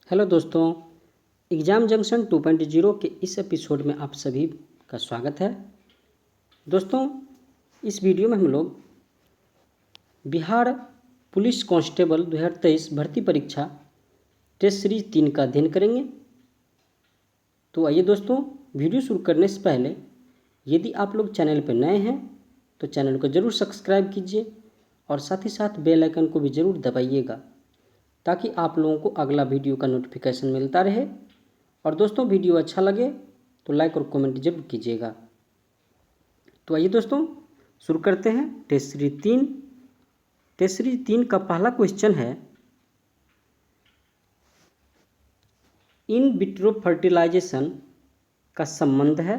Hello दोस्तों, exam junction 2.0 के इस एपिसोड में आप सभी का स्वागत है। दोस्तों, इस वीडियो में हम लोग बिहार पुलिस कांस्टेबल 2023 भर्ती परीक्षा टेस्ट सीरीज 3 का अध्ययन करेंगे। तो आइए दोस्तों, वीडियो शुरू करने से पहले यदि आप लोग चैनल पर नए हैं तो चैनल को ज़रूर सब्सक्राइब कीजिए और साथ ही साथ बेल आइकन को भी ज़रूर दबाइएगा ताकि आप लोगों को अगला वीडियो का नोटिफिकेशन मिलता रहे। और दोस्तों, वीडियो अच्छा लगे तो लाइक और कमेंट जरूर कीजिएगा। तो आइए दोस्तों, शुरू करते हैं टेस्ट सीरीज 3। टेस्ट सीरीज 3 का पहला क्वेश्चन है, इन विट्रो फर्टिलाइजेशन का संबंध है।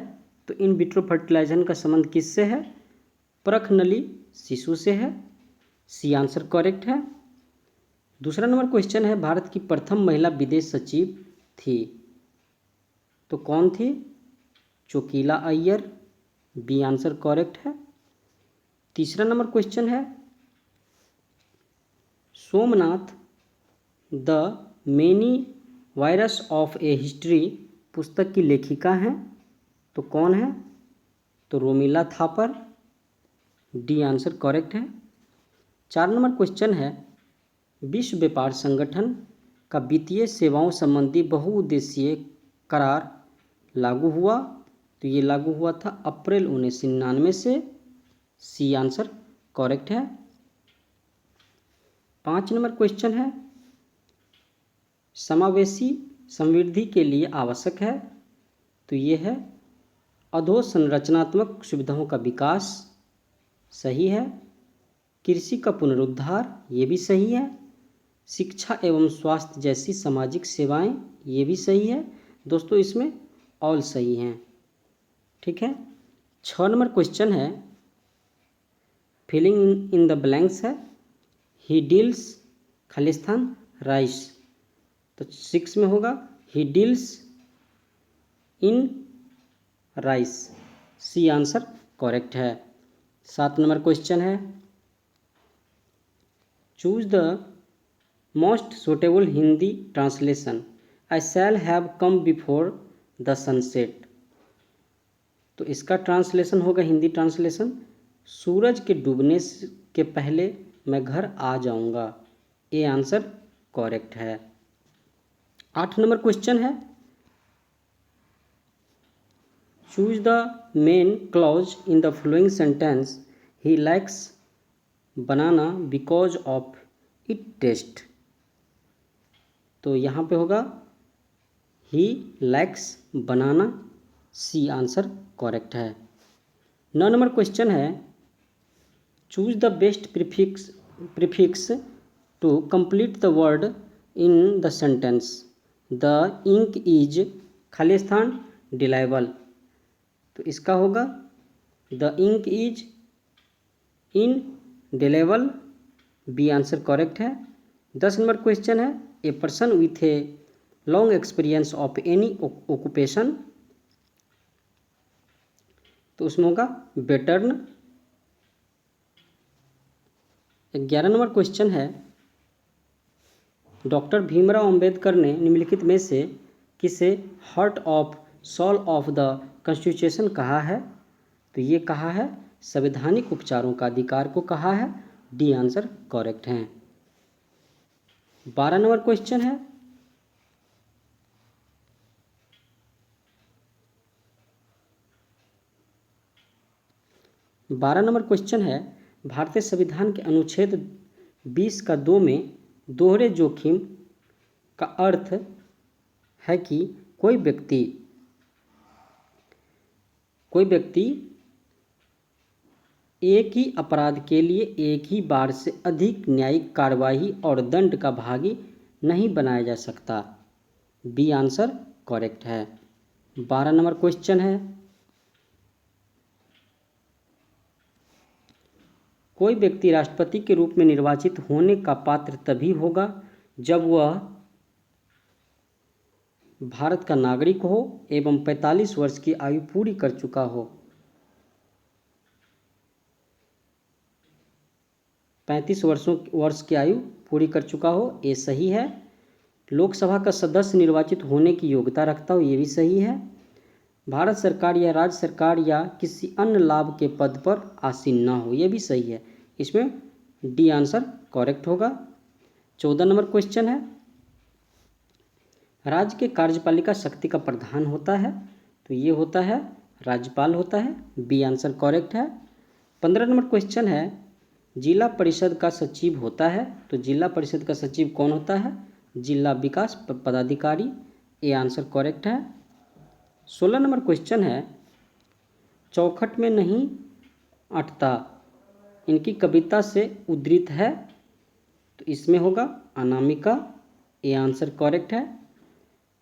तो इन विट्रो फर्टिलाइजेशन का संबंध किससे है? परखनली शिशु से है। सी आंसर करेक्ट है। दूसरा नंबर क्वेश्चन है, भारत की प्रथम महिला विदेश सचिव थी। तो कौन थी? चोकीला अय्यर। बी आंसर करेक्ट है। तीसरा नंबर क्वेश्चन है, Somnath the many virus of A history पुस्तक की लेखिका हैं। तो कौन है? तो Romila Thapar. D answer correct है। 4 नंबर क्वेश्चन है, विश्व व्यापार संगठन का वित्तीय सेवाओं संबंधी बहुउद्देशीय करार लागू हुआ। तो ये लागू हुआ था अप्रैल 1999 से। सी आंसर करेक्ट है। 5 नंबर क्वेश्चन है, समावेशी समृद्धि के लिए आवश्यक है। तो ये है अधोसंरचनात्मक सुविधाओं का विकास। सही है। कृषि का पुनरुद्धार, ये भी सही है। शिक्षा एवं स्वास्थ्य जैसी सामाजिक सेवाएं, ये भी सही है। दोस्तों, इसमें ऑल सही हैं। ठीक है। 6 नंबर क्वेश्चन है, फिलिंग इन द ब्लैंक्स है। ही डील्स खालिस्तान राइस। तो 6 में होगा he deals in rice. C answer correct है। 7 नंबर क्वेश्चन है, choose the most suitable Hindi translation. I shall have come before the sunset. तो इसका ट्रांसलेशन होगा, हिंदी ट्रांसलेशन, सूरज के डूबने के पहले मैं घर आ जाऊंगा। ए आंसर करेक्ट है। 8 नंबर क्वेश्चन है, choose the main clause in the following sentence. He likes banana because of it taste. तो यहाँ पे होगा he likes banana. C answer correct है। 9 नंबर क्वेश्चन है, choose the best prefix to complete the word in the sentence. The ink is खालिस्तान delible. तो इसका होगा the ink is indelible. B answer correct है। 10 number question है, a person with a long experience of any occupation. तो उसमें होगा veteran. 11 number question है, डॉक्टर भीमराव अंबेडकर ने निम्नलिखित में से किसे heart of soul of the constitution कहा है? तो ये कहा है संवैधानिक उपचारों का अधिकार को कहा है। डी आंसर करेक्ट है। 12 नंबर क्वेश्चन है, भारतीय संविधान के अनुच्छेद 20 का 2 में दोहरे जोखिम का अर्थ है कि कोई व्यक्ति एक ही अपराध के लिए एक ही बार से अधिक न्यायिक कार्यवाही और दंड का भागी नहीं बनाया जा सकता। बी आंसर करेक्ट है। 12 नंबर क्वेश्चन है, कोई व्यक्ति राष्ट्रपति के रूप में निर्वाचित होने का पात्र तभी होगा जब वह भारत का नागरिक हो एवं 45 वर्ष की आयु पूरी कर चुका हो। 35 वर्ष की आयु पूरी कर चुका हो। ये सही है। लोकसभा का सदस्य निर्वाचित होने की योग्यता रखता हो, ये भी सही है। भारत सरकार या राज्य सरकार या किसी अन्य लाभ के पद पर आसीन ना हो, ये भी सही है। इसमें डी आंसर करेक्ट होगा। 14 नंबर क्वेश्चन है, राज्य के कार्यपालिका शक्ति का प्रधान होता है, तो ये होता है राज्यपाल होता है, बी आंसर करेक्ट है। 15 नंबर क्वेश्चन है, जिला परिषद का सचिव होता है, तो जिला परिषद का सचिव कौन होता है, जिला विकास पदाधिकारी, ए आंसर करेक्ट है। 16 नंबर क्वेश्चन है, चौखट में नहीं अटता इनकी कविता से उद्धृत है, तो इसमें होगा अनामिका, ए आंसर करेक्ट है।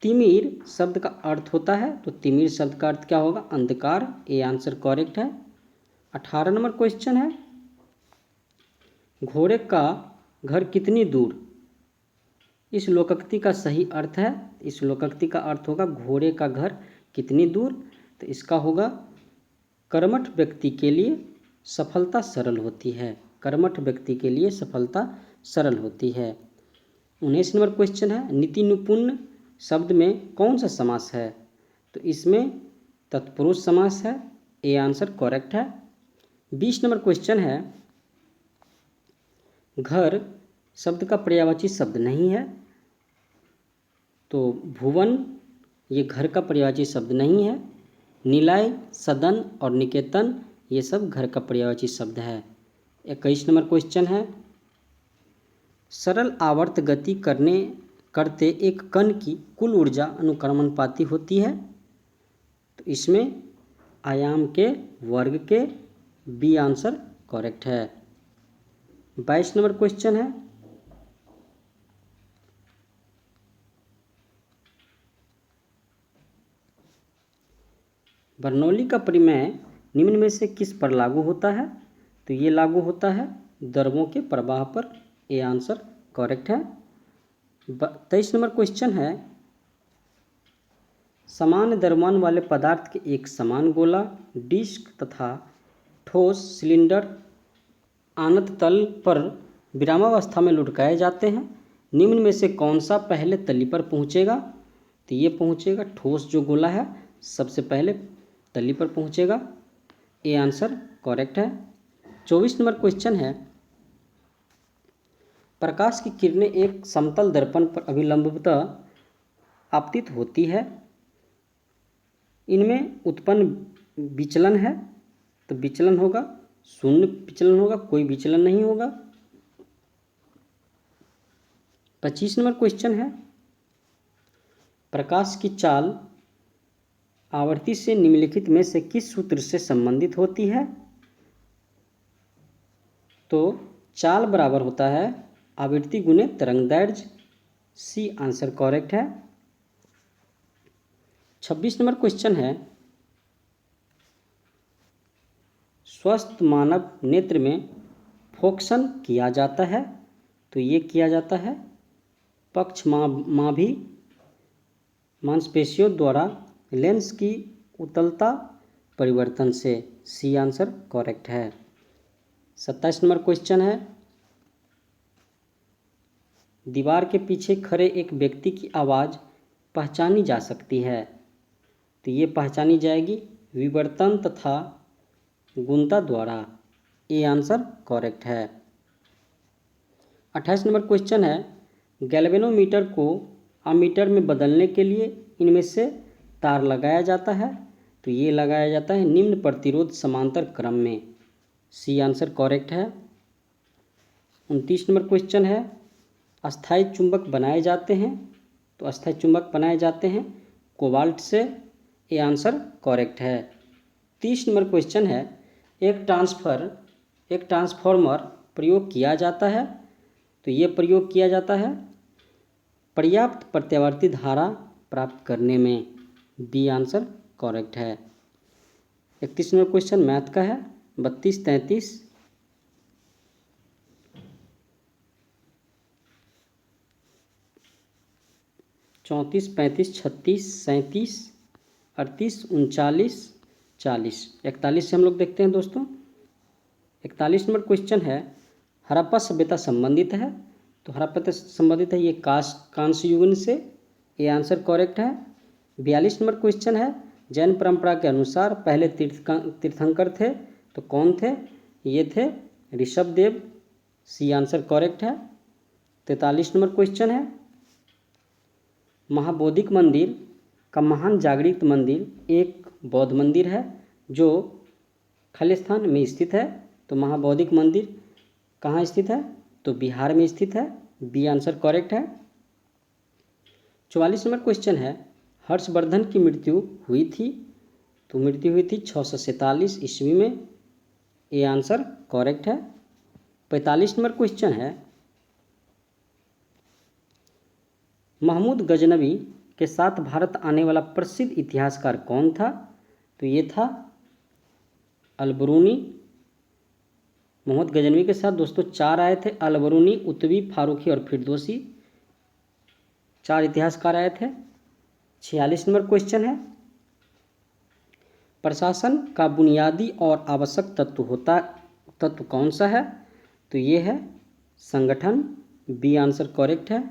तिमिर शब्द का अर्थ होता है, तो तिमिर शब्द का अर्थ क्या होगा, अंधकार, ए आंसर करेक्ट है। 18 नंबर क्वेश्चन है, घोड़े का घर कितनी दूर, इस लोकोक्ति का सही अर्थ है, इस लोकोक्ति का अर्थ होगा घोड़े का घर कितनी दूर, तो इसका होगा कर्मठ व्यक्ति के लिए सफलता सरल होती है, कर्मठ व्यक्ति के लिए सफलता सरल होती है। 19 नंबर क्वेश्चन है, नीति निपुण शब्द में कौन सा समास है, तो इसमें तत्पुरुष समास है, ए आंसर करेक्ट है। 20 नंबर क्वेश्चन है, घर शब्द का पर्यायवाची शब्द नहीं है, तो भुवन ये घर का पर्यायवाची शब्द नहीं है। निलय, सदन और निकेतन ये सब घर का पर्यायवाची शब्द है। 21 नंबर क्वेश्चन है, सरल आवर्त गति करते एक कण की कुल ऊर्जा अनुक्रमणपाती होती है, तो इसमें आयाम के वर्ग के, बी आंसर करेक्ट है। 22 नंबर क्वेश्चन है, बर्नौली का प्रमेय निम्न में से किस पर लागू होता है, तो ये लागू होता है द्रव्यों के प्रवाह पर, ए आंसर करेक्ट है। 23 नंबर क्वेश्चन है, समान द्रव्यमान वाले पदार्थ के एक समान गोला, डिस्क तथा ठोस सिलेंडर अनंत तल पर विरामावस्था में लुढ़काए जाते हैं, निम्न में से कौन सा पहले तली पर पहुंचेगा, तो ये पहुंचेगा ठोस जो गोला है सबसे पहले तली पर पहुंचेगा, ए आंसर करेक्ट है। 24 नंबर क्वेश्चन है, प्रकाश की किरणें एक समतल दर्पण पर अभिलंबतः आपतित होती है, इनमें उत्पन्न विचलन है, तो विचलन होगा शून्य विचलन होगा, कोई विचलन नहीं होगा। 25 नंबर क्वेश्चन है, प्रकाश की चाल आवर्ती से निम्नलिखित में से किस सूत्र से संबंधित होती है, तो चाल बराबर होता है आवृत्ति गुणे तरंगदैर्घ्य, सी आंसर करेक्ट है। 26 नंबर क्वेश्चन है, स्वस्थ मानव नेत्र में फोकसन किया जाता है, तो ये किया जाता है पक्षमाभी मांसपेशियों द्वारा लेंस की उत्तलता परिवर्तन से, सी आंसर करेक्ट है। 27 नंबर क्वेश्चन है, दीवार के पीछे खड़े एक व्यक्ति की आवाज़ पहचानी जा सकती है, तो ये पहचानी जाएगी विवर्तन तथा गुणता द्वारा, ए आंसर करेक्ट है। 28 नंबर क्वेश्चन है, गैल्वेनोमीटर को अमीटर में बदलने के लिए इनमें से तार लगाया जाता है, तो ये लगाया जाता है निम्न प्रतिरोध समांतर क्रम में, सी आंसर करेक्ट है। 29 नंबर क्वेश्चन है, अस्थायी चुंबक बनाए जाते हैं, तो अस्थायी चुंबक बनाए जाते हैं कोबाल्ट से, ए आंसर करेक्ट है। 30 नंबर क्वेश्चन है, एक ट्रांसफार्मर प्रयोग किया जाता है, तो ये प्रयोग किया जाता है पर्याप्त प्रत्यावर्ती धारा प्राप्त करने में, बी आंसर करेक्ट है। 31 नंबर क्वेश्चन मैथ का है, 32, 33, 34, 35, 36, 37, 38, 39, 40। 41 से हम लोग देखते हैं दोस्तों। 41 नंबर क्वेश्चन है, हड़प्पा सभ्यता संबंधित है, तो हड़प्पा से संबंधित है ये कांस्य युग से, ये आंसर करेक्ट है। 42 नंबर क्वेश्चन है, जैन परंपरा के अनुसार पहले तीर्थंकर थे तो कौन थे? ये थे ऋषभदेव, सी आंसर करेक्ट है। 43 नंबर क्वेश्चन है, महाबोधिक मंदिर का महान जागृत मंदिर एक बौद्ध मंदिर है जो खालिस्तान में स्थित है। तो महाबोधिक मंदिर कहाँ स्थित है? तो बिहार में स्थित है, बी आंसर करेक्ट है। 44 नंबर क्वेश्चन है, हर्षवर्धन की मृत्यु हुई थी तो मृत्यु हुई थी 647 ईस्वी में, ये आंसर करेक्ट है। 45 नंबर क्वेश्चन है, महमूद गजनवी के साथ भारत आने वाला प्रसिद्ध इतिहासकार कौन था? तो ये था अलबरूनी। मोहम्मद गजनवी के साथ दोस्तों 4 आए थे, अलबरूनी, उतवी, फारूकी और फिरदौसी, 4 इतिहासकार आए थे। 46 नंबर क्वेश्चन है, प्रशासन का बुनियादी और आवश्यक तत्व कौन सा है? तो ये है संगठन, बी आंसर करेक्ट है।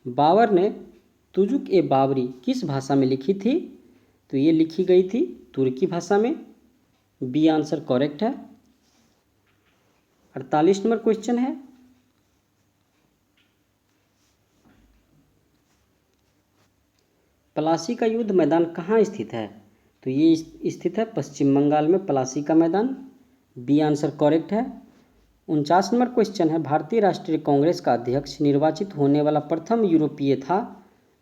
बाबर ने तुजुक ए बाबरी किस भाषा में लिखी थी? तो ये लिखी गई थी तुर्की भाषा में, बी आंसर करेक्ट है। 48 नंबर क्वेश्चन है, पलासी का युद्ध मैदान कहाँ स्थित है? तो ये स्थित है पश्चिम बंगाल में, पलासी का मैदान, बी आंसर करेक्ट है। 49 नंबर क्वेश्चन है, भारतीय राष्ट्रीय कांग्रेस का अध्यक्ष निर्वाचित होने वाला प्रथम यूरोपीय था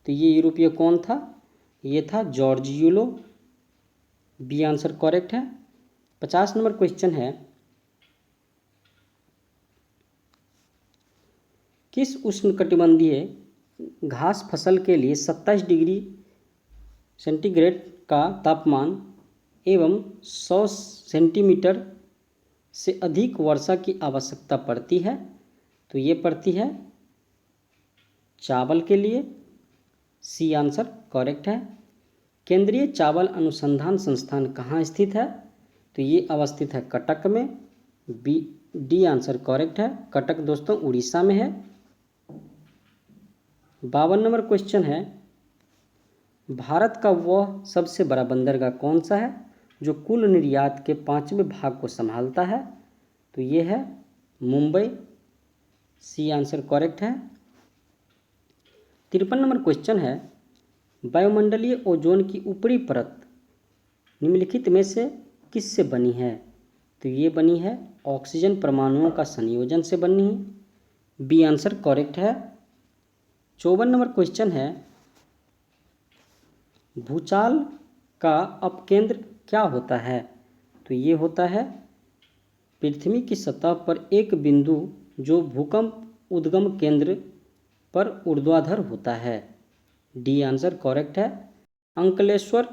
तो ये यूरोपीय कौन था? ये था जॉर्ज यूलो, बी आंसर करेक्ट है। 50 नंबर क्वेश्चन है, किस उष्णकटिबंधीय घास फसल के लिए 27 डिग्री सेंटीग्रेड का तापमान एवं 100 सेंटीमीटर से अधिक वर्षा की आवश्यकता पड़ती है? तो ये पड़ती है चावल के लिए, सी आंसर करेक्ट है। केंद्रीय चावल अनुसंधान संस्थान कहाँ स्थित है? तो ये अवस्थित है कटक में, डी आंसर करेक्ट है। कटक दोस्तों उड़ीसा में है। 52 नंबर क्वेश्चन है, भारत का वह सबसे बड़ा बंदरगाह कौन सा है जो कुल निर्यात के 5वें भाग को संभालता है? तो ये है मुंबई, सी आंसर करेक्ट है। 53 नंबर क्वेश्चन है, वायुमंडलीय ओजोन की ऊपरी परत निम्नलिखित में से किससे बनी है? तो ये बनी है ऑक्सीजन परमाणुओं का संयोजन से बनी है, बी आंसर करेक्ट है। 54 नंबर क्वेश्चन है, भूचाल का अपकेंद्र क्या होता है? तो ये होता है पृथ्वी की सतह पर एक बिंदु जो भूकंप उद्गम केंद्र पर ऊर्ध्वाधर होता है, डी आंसर करेक्ट है। अंकलेश्वर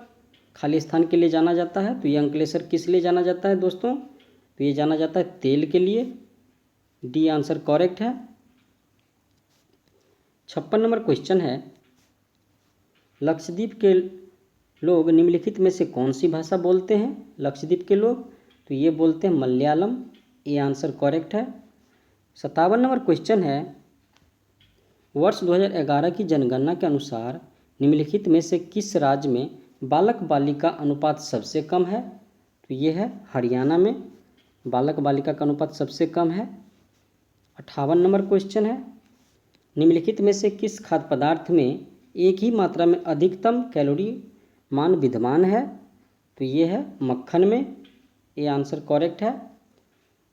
खालिस्तान के लिए जाना जाता है तो ये अंकलेश्वर किस लिए जाना जाता है दोस्तों? तो ये जाना जाता है तेल के लिए, डी आंसर करेक्ट है। 56 नंबर क्वेश्चन है, लक्षद्वीप के लोग निम्नलिखित में से कौन सी भाषा बोलते हैं? लक्षद्वीप के लोग तो ये बोलते हैं मलयालम, ये आंसर करेक्ट है। 57 नंबर क्वेश्चन है, वर्ष 2011 की जनगणना के अनुसार निम्नलिखित में से किस राज्य में बालक बालिका अनुपात सबसे कम है? तो ये है हरियाणा में, बालक बालिका का अनुपात सबसे कम है। 58 नंबर क्वेश्चन है, निम्नलिखित में से किस खाद्य पदार्थ में एक ही मात्रा में अधिकतम कैलोरी मान विद्यमान है? तो ये है मक्खन में, ये आंसर करेक्ट है।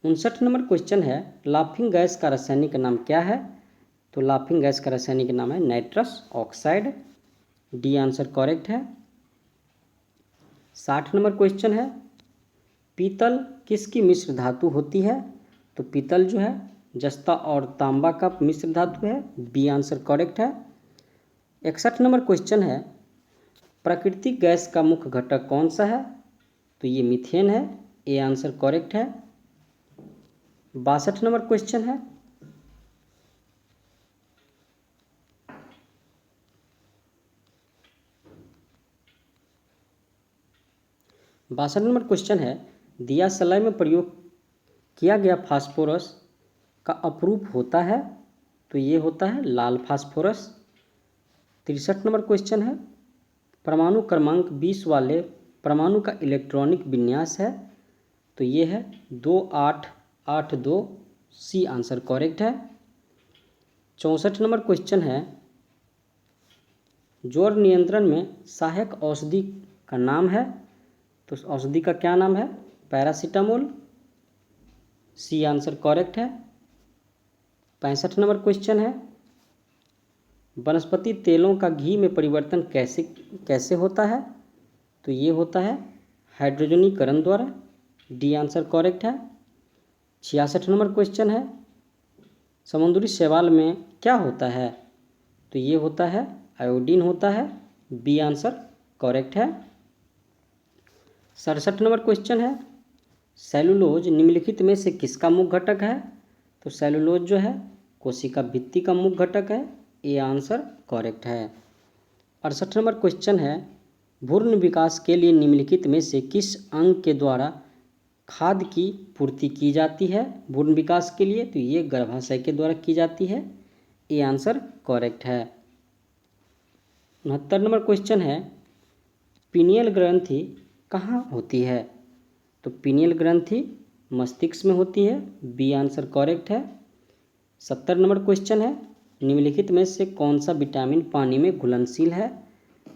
59 नंबर क्वेश्चन है, लाफिंग गैस का रासायनिक नाम क्या है? तो लाफिंग गैस का रासायनिक नाम है nitrous oxide, D answer correct है। 60 नंबर क्वेश्चन है, पीतल किसकी मिश्र धातु होती है? तो पीतल जो है जस्ता और तांबा का मिश्र धातु है, बी आंसर करेक्ट है। 61 नंबर क्वेश्चन है, प्राकृतिक गैस का मुख्य घटक कौन सा है? तो ये मीथेन है, ए आंसर करेक्ट है। 62 नंबर क्वेश्चन है, दिया सलाई में प्रयोग किया गया फास्फोरस का अपरूप होता है? तो ये होता है लाल फास्फोरस। 63 नंबर क्वेश्चन है, परमाणु क्रमांक 20 वाले परमाणु का इलेक्ट्रॉनिक विन्यास है, तो ये है 2882। सी आंसर करेक्ट है। 64 नंबर क्वेश्चन है, ज्वर नियंत्रण में सहायक औषधि का नाम है, तो औषधि का क्या नाम है? पैरासीटामोल। सी आंसर करेक्ट है। 65 नंबर क्वेश्चन है, वनस्पति तेलों का घी में परिवर्तन कैसे कैसे होता है? तो ये होता है हाइड्रोजनीकरण द्वारा। डी आंसर करेक्ट है। 66 नंबर क्वेश्चन है, समुद्री शैवाल में क्या होता है? तो ये होता है आयोडीन होता है। बी आंसर करेक्ट है। 67 नंबर क्वेश्चन है, सेलुलोज निम्नलिखित में से किसका मुख्य घटक है? तो सेलुलोज जो है कोशिका भित्ति का मुख्य घटक है। ए आंसर करेक्ट है। 68 नंबर क्वेश्चन है, भ्रूण विकास के लिए निम्नलिखित में से किस अंग के द्वारा खाद्य की पूर्ति की जाती है भ्रूण विकास के लिए? तो ये गर्भाशय के द्वारा की जाती है। ए आंसर करेक्ट है। 69 नंबर क्वेश्चन है, पीनियल ग्रंथि कहाँ होती है? तो पीनियल ग्रंथि मस्तिष्क में होती है। बी आंसर करेक्ट है। 70 नंबर क्वेश्चन है, निम्नलिखित में से कौन सा विटामिन पानी में घुलनशील है?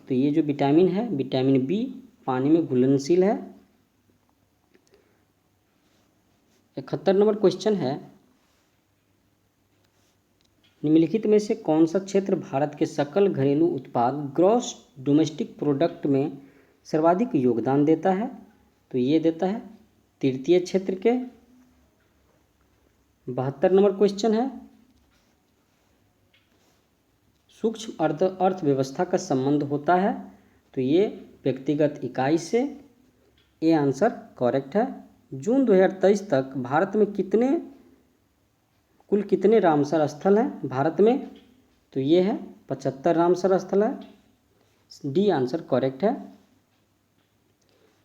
तो ये जो विटामिन है विटामिन बी पानी में घुलनशील है। 71 नंबर क्वेश्चन है, निम्नलिखित में से कौन सा क्षेत्र भारत के सकल घरेलू उत्पाद ग्रॉस डोमेस्टिक प्रोडक्ट में सर्वाधिक योगदान देता है? तो ये देता है तृतीय क्षेत्र के। 72 नंबर क्वेश्चन है, सूक्ष्म अर्थव्यवस्था का संबंध होता है, तो ये व्यक्तिगत इकाई से। ए आंसर करेक्ट है। जून 2023 तक भारत में कुल कितने रामसर स्थल हैं भारत में? तो ये है 75 रामसर स्थल है। डी आंसर करेक्ट है।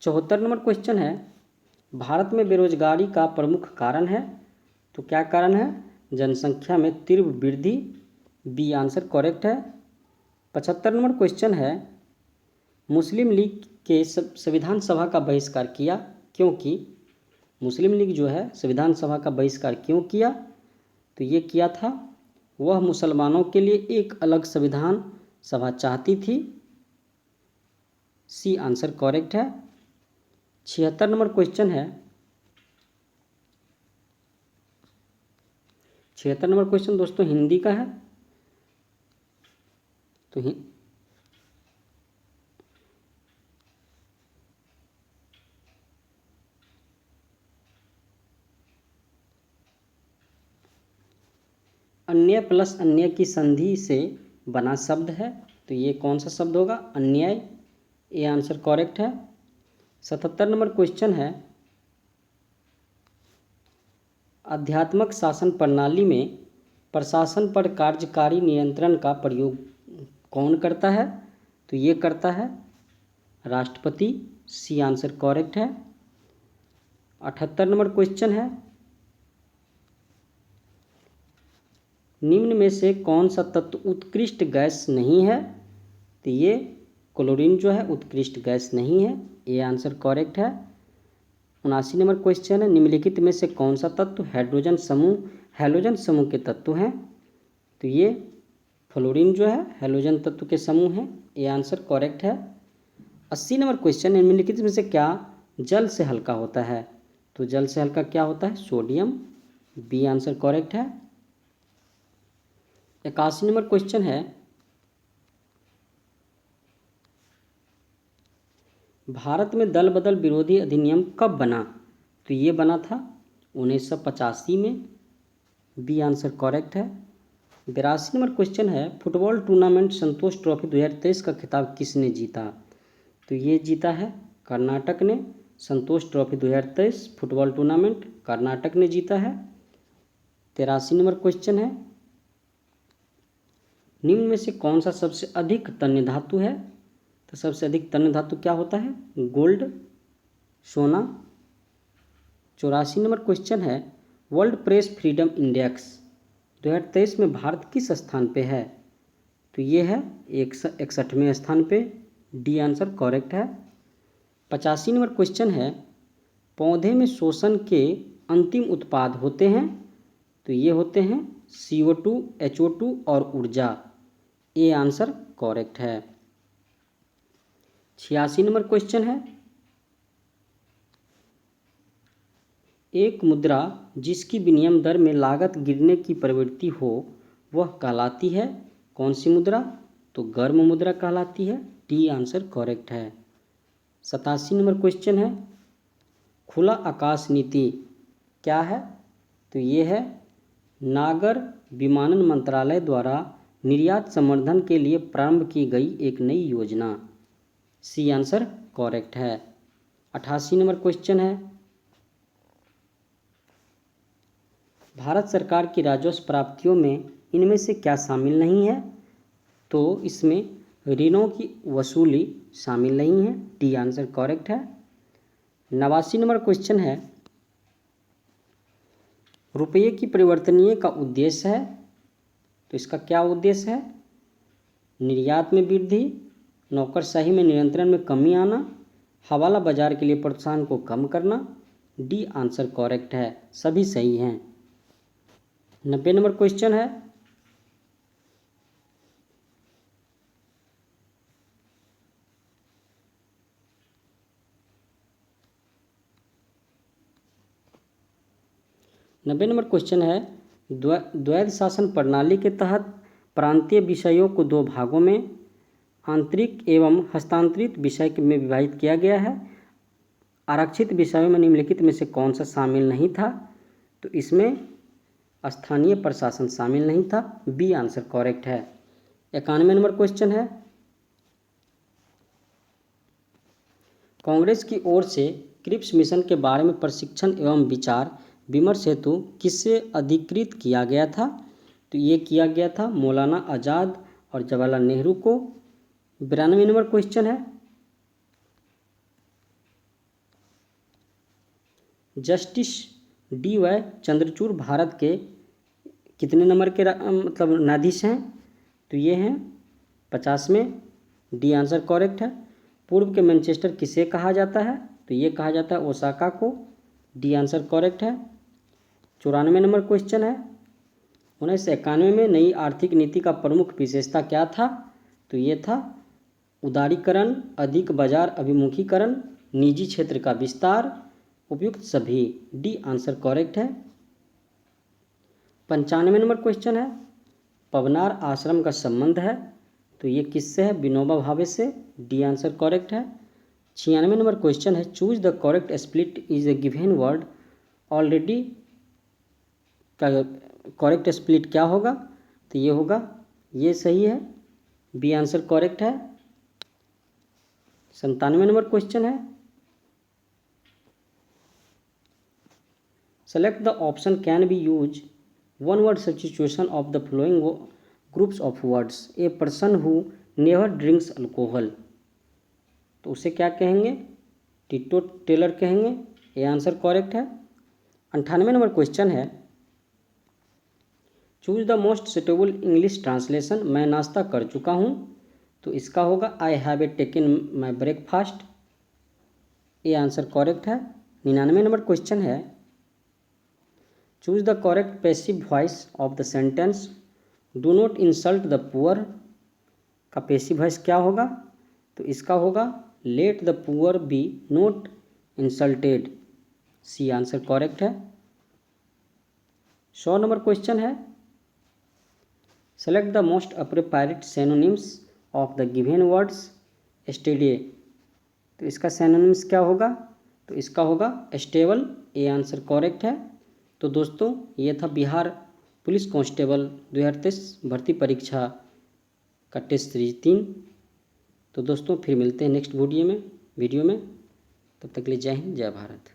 74 नंबर क्वेश्चन है, भारत में बेरोजगारी का प्रमुख कारण है, तो क्या कारण है? जनसंख्या में तीव्र वृद्धि। बी आंसर करेक्ट है। 75 नंबर क्वेश्चन है, मुस्लिम लीग के संविधान सभा का बहिष्कार किया क्योंकि? मुस्लिम लीग जो है संविधान सभा का बहिष्कार क्यों किया? तो ये किया था वह मुसलमानों के लिए एक अलग संविधान सभा चाहती थी। सी आंसर करेक्ट है। 76 नंबर क्वेश्चन है, 76 नंबर क्वेश्चन दोस्तों हिंदी का है, तो अन्याय प्लस अन्याय की संधि से बना शब्द है, तो ये कौन सा शब्द होगा? अन्याय। ये आंसर करेक्ट है। 77 नंबर क्वेश्चन है, आध्यात्मक शासन प्रणाली में प्रशासन पर कार्यकारी नियंत्रण का प्रयोग कौन करता है? तो ये करता है राष्ट्रपति। सी आंसर करेक्ट है। 78 नंबर क्वेश्चन है, निम्न में से कौन सा तत्व उत्कृष्ट गैस नहीं है? तो ये क्लोरीन जो है उत्कृष्ट गैस नहीं है। ये आंसर करेक्ट है। 79 नंबर क्वेश्चन है, निम्नलिखित में से कौन सा तत्व हैलोजन समूह के तत्व हैं? तो ये फ्लोरीन जो है हैलोजन तत्व के समूह हैं। ये आंसर करेक्ट है। 80 नंबर क्वेश्चन, निम्नलिखित में से क्या जल से हल्का होता है? तो जल से हल्का क्या होता है? सोडियम। बी आंसर करेक्ट है। 81 नंबर क्वेश्चन है, भारत में दल बदल विरोधी अधिनियम कब बना? तो ये बना था 1985 में। बी आंसर करेक्ट है। 82 नंबर क्वेश्चन है, फुटबॉल टूर्नामेंट संतोष ट्रॉफी 2023 का खिताब किसने जीता? तो ये जीता है कर्नाटक ने। संतोष ट्रॉफी 2023 फुटबॉल टूर्नामेंट कर्नाटक ने जीता है। 83 नंबर क्वेश्चन है, निम्न में से कौन सा सबसे अधिक तन्य धातु है? तो सबसे अधिक तन्य धातु क्या होता है? गोल्ड, सोना। 84 नंबर क्वेश्चन है, वर्ल्ड प्रेस फ्रीडम इंडेक्स 2023 में भारत किस स्थान पे है? तो ये है 61वें स्थान पे। डी आंसर करेक्ट है। 85 नंबर क्वेश्चन है, पौधे में शोषण के अंतिम उत्पाद होते हैं? तो ये होते हैं CO2, HO2 और ऊर्जा। ए आंसर करेक्ट है। 86 नंबर क्वेश्चन है, एक मुद्रा जिसकी विनिमय दर में लागत गिरने की प्रवृत्ति हो वह कहलाती है? कौन सी मुद्रा? तो गर्म मुद्रा कहलाती है। डी आंसर करेक्ट है। 87 नंबर क्वेश्चन है, खुला आकाश नीति क्या है? तो ये है नागर विमानन मंत्रालय द्वारा निर्यात संवर्धन के लिए प्रारंभ की गई एक नई योजना। सी आंसर करेक्ट है। 88 नंबर क्वेश्चन है, भारत सरकार की राजस्व प्राप्तियों में इनमें से क्या शामिल नहीं है? तो इसमें ऋणों की वसूली शामिल नहीं है। डी आंसर करेक्ट है। 89 नंबर क्वेश्चन है, रुपये की परिवर्तनीय का उद्देश्य है? तो इसका क्या उद्देश्य है? निर्यात में वृद्धि, नौकरशाही में नियंत्रण में कमी आना, हवाला बाजार के लिए प्रोत्साहन को कम करना। डी आंसर करेक्ट है, सभी सही हैं। 90 नंबर क्वेश्चन है, द्वैध शासन प्रणाली के तहत प्रांतीय विषयों को दो भागों में आंतरिक एवं हस्तांतरित विषय में विभाजित किया गया है। आरक्षित विषयों में निम्नलिखित में से कौन सा शामिल नहीं था? तो इसमें स्थानीय प्रशासन शामिल नहीं था। बी आंसर करेक्ट है। 91 नंबर क्वेश्चन है, कांग्रेस की ओर से क्रिप्स मिशन के बारे में प्रशिक्षण एवं विचार विमर्श हेतु किससे अधिकृत किया गया था? तो ये किया गया था मौलाना आज़ाद और जवाहरलाल नेहरू को। 92 नंबर क्वेश्चन है, जस्टिस DY चंद्रचूड़ भारत के कितने नंबर के मतलब न्यायाधीश हैं? तो ये हैं 50वें। डी आंसर करेक्ट है। पूर्व के मैनचेस्टर किसे कहा जाता है? तो ये कहा जाता है ओसाका को। डी आंसर करेक्ट है। 94 नंबर क्वेश्चन है, 1991 में नई आर्थिक नीति का प्रमुख विशेषता क्या था? तो ये था उदारीकरण, अधिक बाजार अभिमुखीकरण, निजी क्षेत्र का विस्तार, उपयुक्त सभी। डी आंसर करेक्ट है। 95 नंबर क्वेश्चन है, पवनार आश्रम का संबंध है? तो ये किससे है? विनोबा भावे से। डी आंसर करेक्ट है। 96 नंबर क्वेश्चन है, choose the correct split is a given word already का करेक्ट स्प्लिट क्या होगा? तो ये होगा, ये सही है। बी आंसर करेक्ट है। 97 नंबर क्वेश्चन है, select the option can be use one word substitution of the flowing groups of words. A person who never drinks alcohol, तो उसे क्या कहेंगे? टिटो टेलर कहेंगे। ए आंसर करेक्ट है। 98 नंबर क्वेश्चन है, choose the most suitable English translation. मैं नाश्ता कर चुका हूँ, तो इसका होगा I have a taken my breakfast. A answer correct है। 99 नंबर क्वेश्चन है, choose the correct passive voice of the sentence do not insult the poor का पैसिव वॉइस क्या होगा? तो इसका होगा let the poor be not insulted. C answer correct है। 100 number question है, select the most appropriate synonyms of the given words steady. तो इसका सिनोनिम्स क्या होगा? तो इसका होगा स्टेबल। ए आंसर करेक्ट है। तो दोस्तों ये था बिहार पुलिस कांस्टेबल 2023 भर्ती परीक्षा का टेस्ट सीरीज 3। तो दोस्तों फिर मिलते हैं नेक्स्ट वीडियो में। तब तक के लिए जय हिंद, जय भारत।